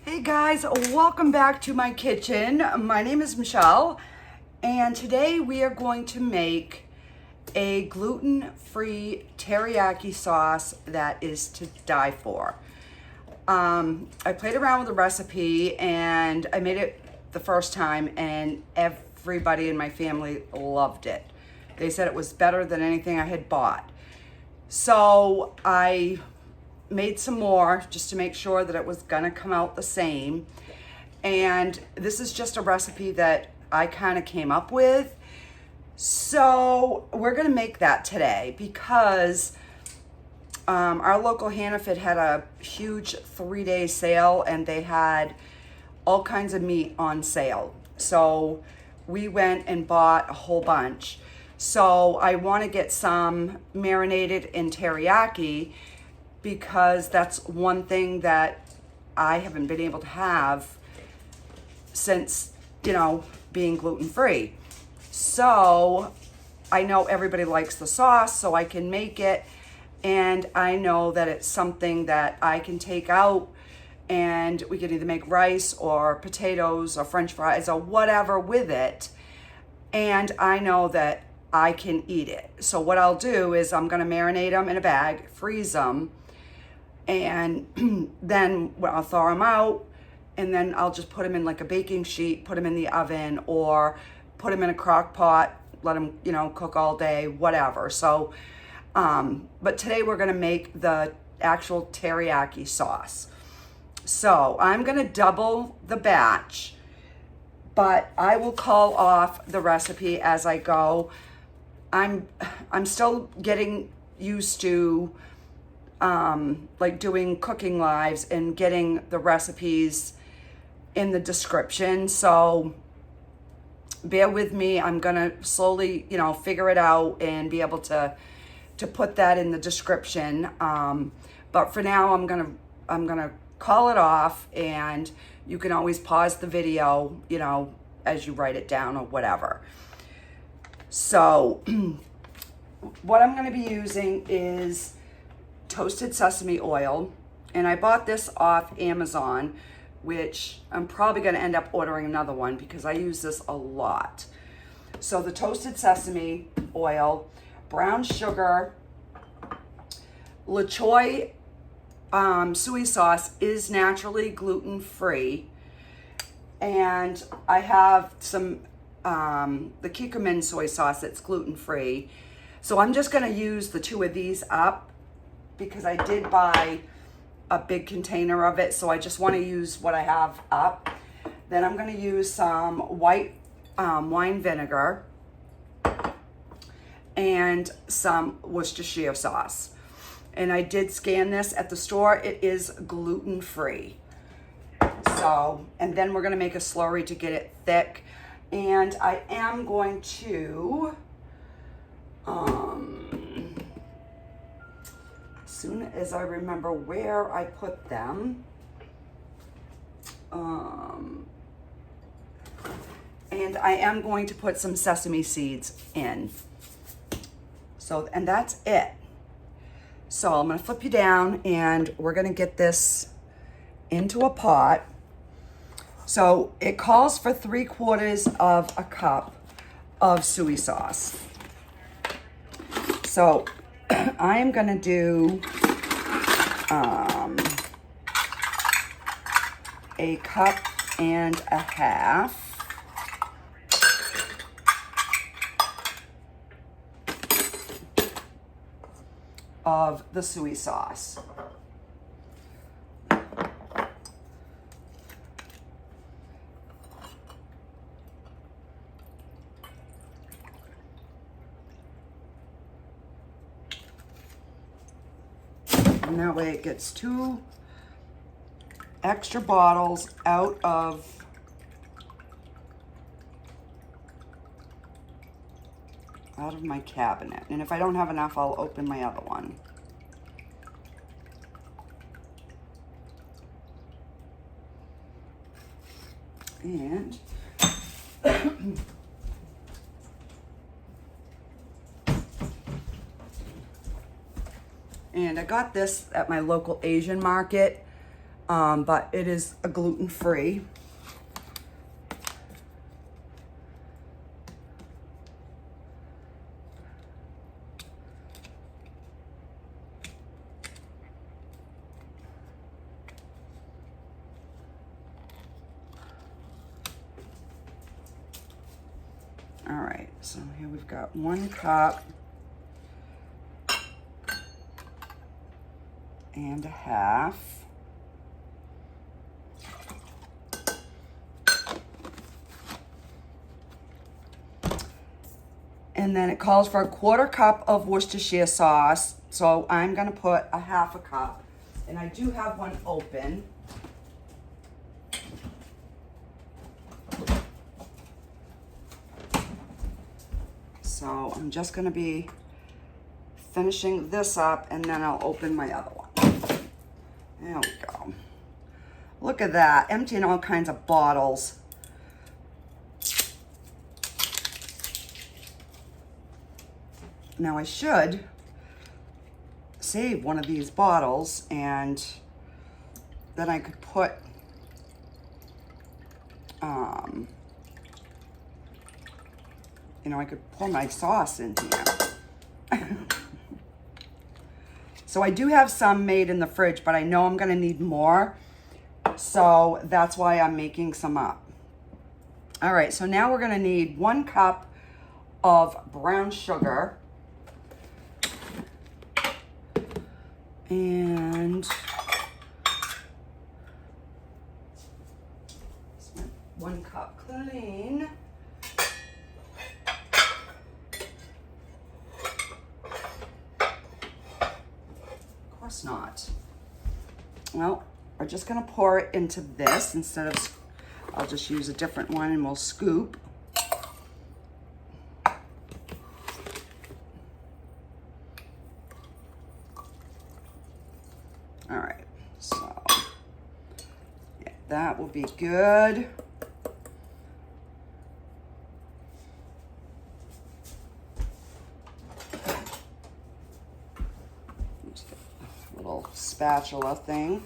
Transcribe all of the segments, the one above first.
Hey guys, welcome back to my kitchen. My name is Michelle, and today we are going to make a gluten-free teriyaki sauce that is to die for. I played around with the recipe and I made it the first time and everybody in my family loved it. They said it was better than anything I had bought. So I made some more just to make sure that it was gonna come out the same. And this is just a recipe that I kind of came up with. So we're gonna make that today because our local Hannaford had a huge 3-day sale and they had all kinds of meat on sale. So we went and bought a whole bunch. So I want to get some marinated in teriyaki because that's one thing that I haven't been able to have since, being gluten-free. So I know everybody likes the sauce, so I can make it. And I know that it's something that I can take out and we can either make rice or potatoes or French fries or whatever with it. And I know that I can eat it. So what I'll do is I'm gonna marinate them in a bag, freeze them, and then I'll thaw them out, and then I'll just put them in like a baking sheet, put them in the oven, or put them in a crock pot, let them, cook all day, whatever. So, but today we're gonna make the actual teriyaki sauce. So I'm gonna double the batch, but I will call off the recipe as I go. I'm still getting used to like doing cooking lives and getting the recipes in the description. So bear with me. I'm gonna slowly, figure it out and be able to put that in the description. But for now, I'm gonna call it off, and you can always pause the video, as you write it down or whatever. So what I'm gonna be using is toasted sesame oil, and I bought this off Amazon, which I'm probably gonna end up ordering another one because I use this a lot. So the toasted sesame oil, brown sugar, La Choy soy sauce is naturally gluten-free, and I have some the Kikkoman soy sauce that's gluten-free. So I'm just gonna use the two of these up because I did buy a big container of it, so I just want to use what I have up. Then I'm going to use some white wine vinegar and some Worcestershire sauce. And I did scan this at the store. It is gluten-free. So, and then we're going to make a slurry to get it thick. And I am going to as soon as I remember where I put them. And I am going to put some sesame seeds in. So, and that's it. So I'm gonna flip you down and we're gonna get this into a pot. So it calls for 3/4 of a cup of soy sauce. So I am gonna do a cup and a half. Of the soy sauce. And that way it gets 2 extra bottles out of my cabinet. And if I don't have enough, I'll open my other one. And and I got this at my local Asian market. but it is a gluten-free. All right, so here we've got 1 cup and a half. And then it calls for a 1/4 cup of Worcestershire sauce. So I'm gonna put a 1/2 cup. And I do have one open. So I'm just gonna be finishing this up and then I'll open my other one. There we go. Look at that, emptying all kinds of bottles. Now I should save one of these bottles and then I could put you know, I could pour my sauce in here. So I do have some made in the fridge, but I know I'm gonna need more. So that's why I'm making some up. All right, so now we're gonna need 1 cup of brown sugar. And 1 cup clean. Of course not. Well, we're just gonna pour it into this instead of, I'll just use a different one and we'll scoop. All right, so yeah, that will be good. Just get a little spatula thing.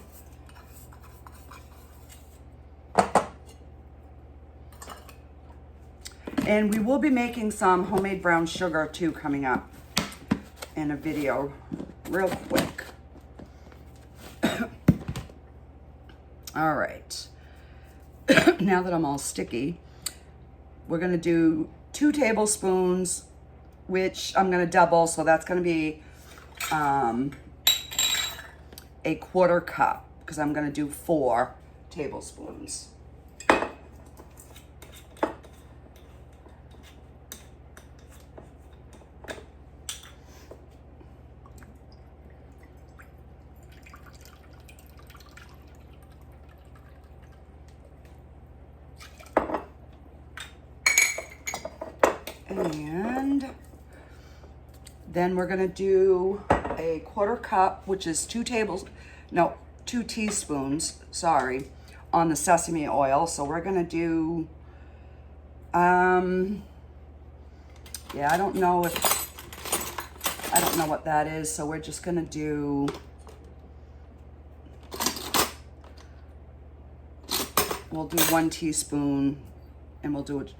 And we will be making some homemade brown sugar too coming up in a video real quick. All right, now that I'm all sticky, we're gonna do 2 tablespoons, which I'm gonna double, so that's gonna be a 1/4 cup, because I'm gonna do 4 tablespoons. And then we're gonna do a 1/4 cup, which is 2 teaspoons, sorry, on the sesame oil. So we're gonna do, yeah, I don't know what that is. So we're just gonna do, we'll do 1 teaspoon. And we'll do it,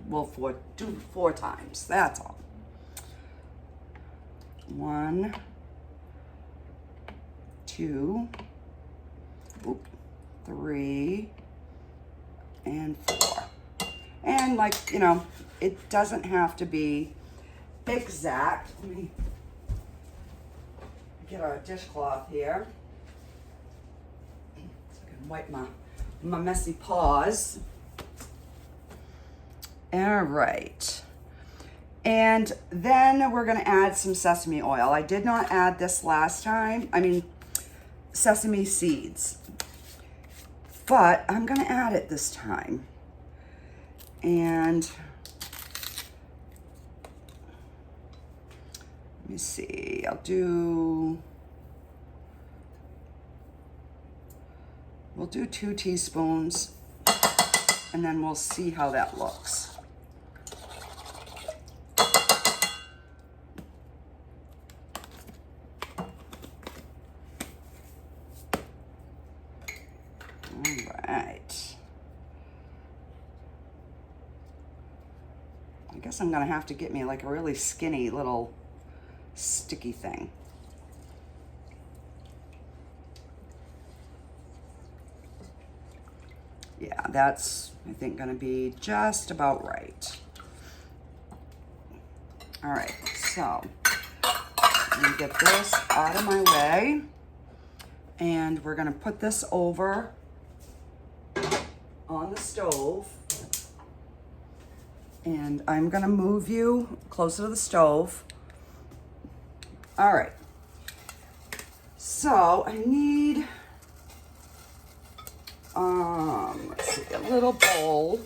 do 4 times, that's all. 1, 2, 3, and 4. And like, you know, it doesn't have to be exact. Let me get our dishcloth here so I can wipe my messy paws. All right, and then we're gonna add some sesame oil. I did not add this last time, sesame seeds, but I'm gonna add it this time. And let me see, we'll do 2 teaspoons, and then we'll see how that looks. right. I guess I'm gonna have to get me like a really skinny little sticky thing. Yeah, that's, I think, gonna be just about right. All right, so let me get this out of my way, and we're gonna put this over on the stove, and I'm gonna move you closer to the stove. All right, so I need, let's see, a little bowl.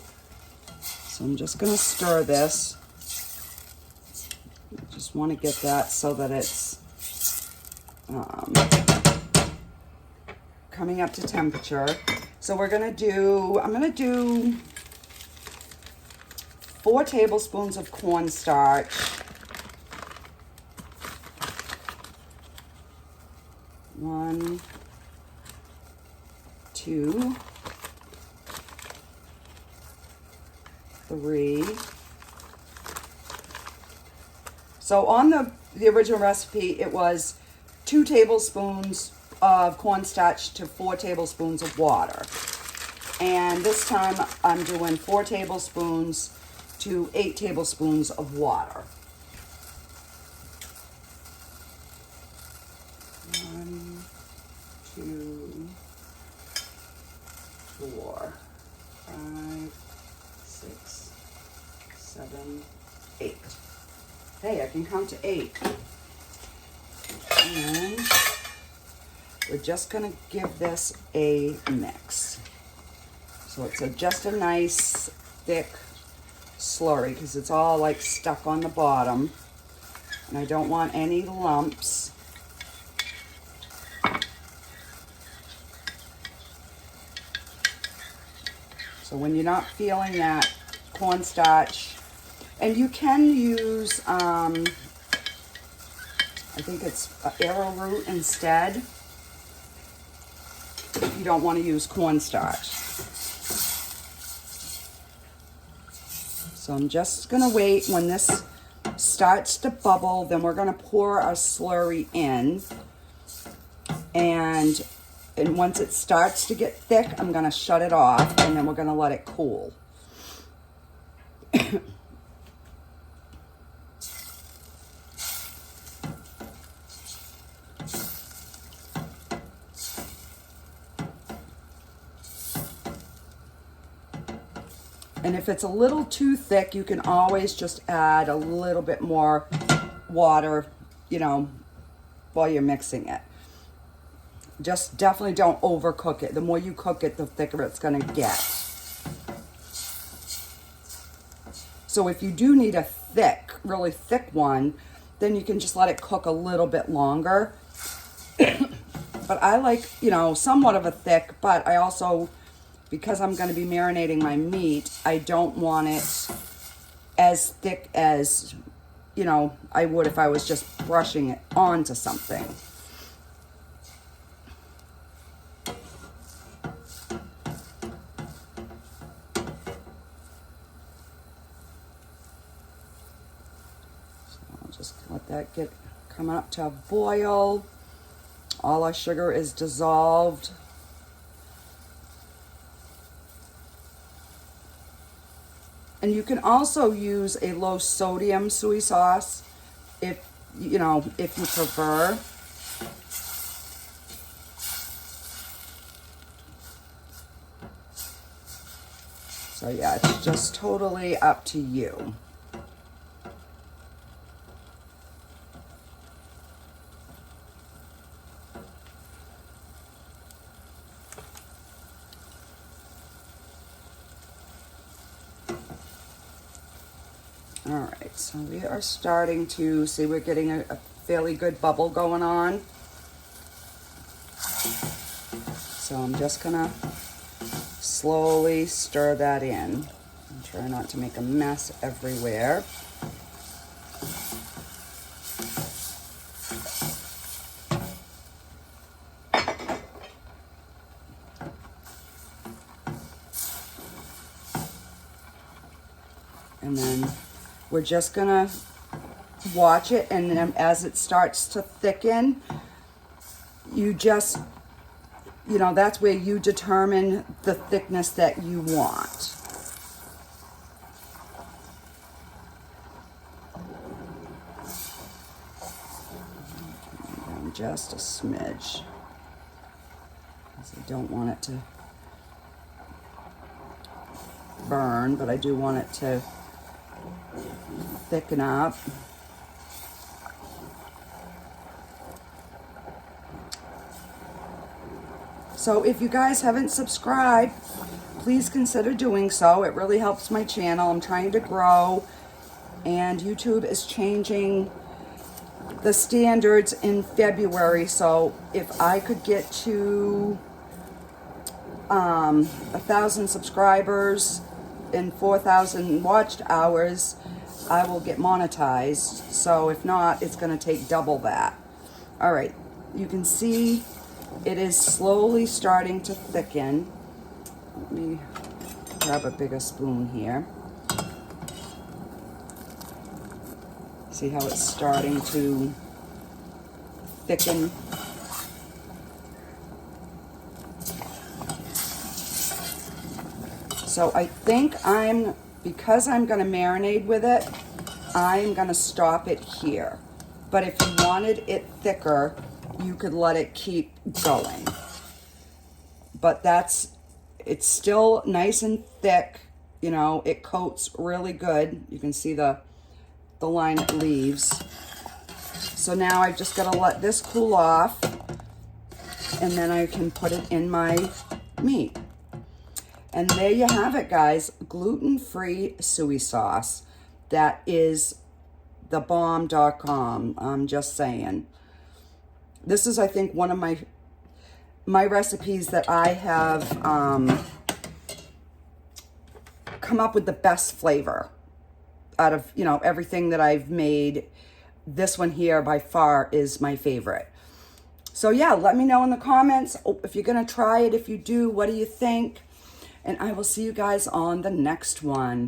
So I'm just gonna stir this. I just wanna get that so that it's coming up to temperature. So we're gonna do, I'm gonna do 4 tablespoons of cornstarch. 1, 2, 3. So on the original recipe, it was 2 tablespoons of cornstarch to 4 tablespoons of water. And this time I'm doing 4 tablespoons to 8 tablespoons of water. 1, 2, 4, 5, 6, 7, 8. Hey, I can count to 8. And we're just gonna give this a mix. So it's just a nice thick slurry because it's all like stuck on the bottom. And I don't want any lumps. So when you're not feeling that cornstarch, and you can use, I think it's arrowroot instead, if you don't want to use cornstarch. So I'm just going to wait. When this starts to bubble, then we're going to pour our slurry in. And once it starts to get thick, I'm going to shut it off, and then we're going to let it cool. And if it's a little too thick, you can always just add a little bit more water, you know, while you're mixing it. Just definitely don't overcook it. The more you cook it, the thicker it's gonna get. So if you do need a thick, really thick one, then you can just let it cook a little bit longer. But I like, you know, somewhat of a thick, but I also, because I'm going to be marinating my meat, I don't want it as thick as, you know, I would if I was just brushing it onto something. So I'll just let that come up to a boil. All our sugar is dissolved. And you can also use a low sodium soy sauce if you prefer. So yeah, it's just totally up to you. All right, so we are starting to see, we're getting a fairly good bubble going on. So I'm just gonna slowly stir that in and try not to make a mess everywhere. And then we're just gonna watch it, and then as it starts to thicken, you just, that's where you determine the thickness that you want. And just a smidge, because I don't want it to burn, but I do want it to thicken up. So if you guys haven't subscribed, please consider doing so. It really helps my channel. I'm trying to grow, and YouTube is changing the standards in February. So if I could get to 1,000 subscribers and 4,000 watched hours, I will get monetized. So if not, it's going to take double that. All right, you can see it is slowly starting to thicken. Let me grab a bigger spoon here. See how it's starting to thicken? So I think because I'm going to marinate with it, I'm going to stop it here. But if you wanted it thicker, you could let it keep going. But it's still nice and thick. It coats really good. You can see the line it leaves. So now I've just got to let this cool off, and then I can put it in my meat. And there you have it, guys. Gluten-free suey sauce. That is thebomb.com. I'm just saying. This is, I think, one of my recipes that I have come up with the best flavor out of, everything that I've made. This one here by far is my favorite. So yeah, let me know in the comments if you're going to try it. If you do, what do you think? And I will see you guys on the next one.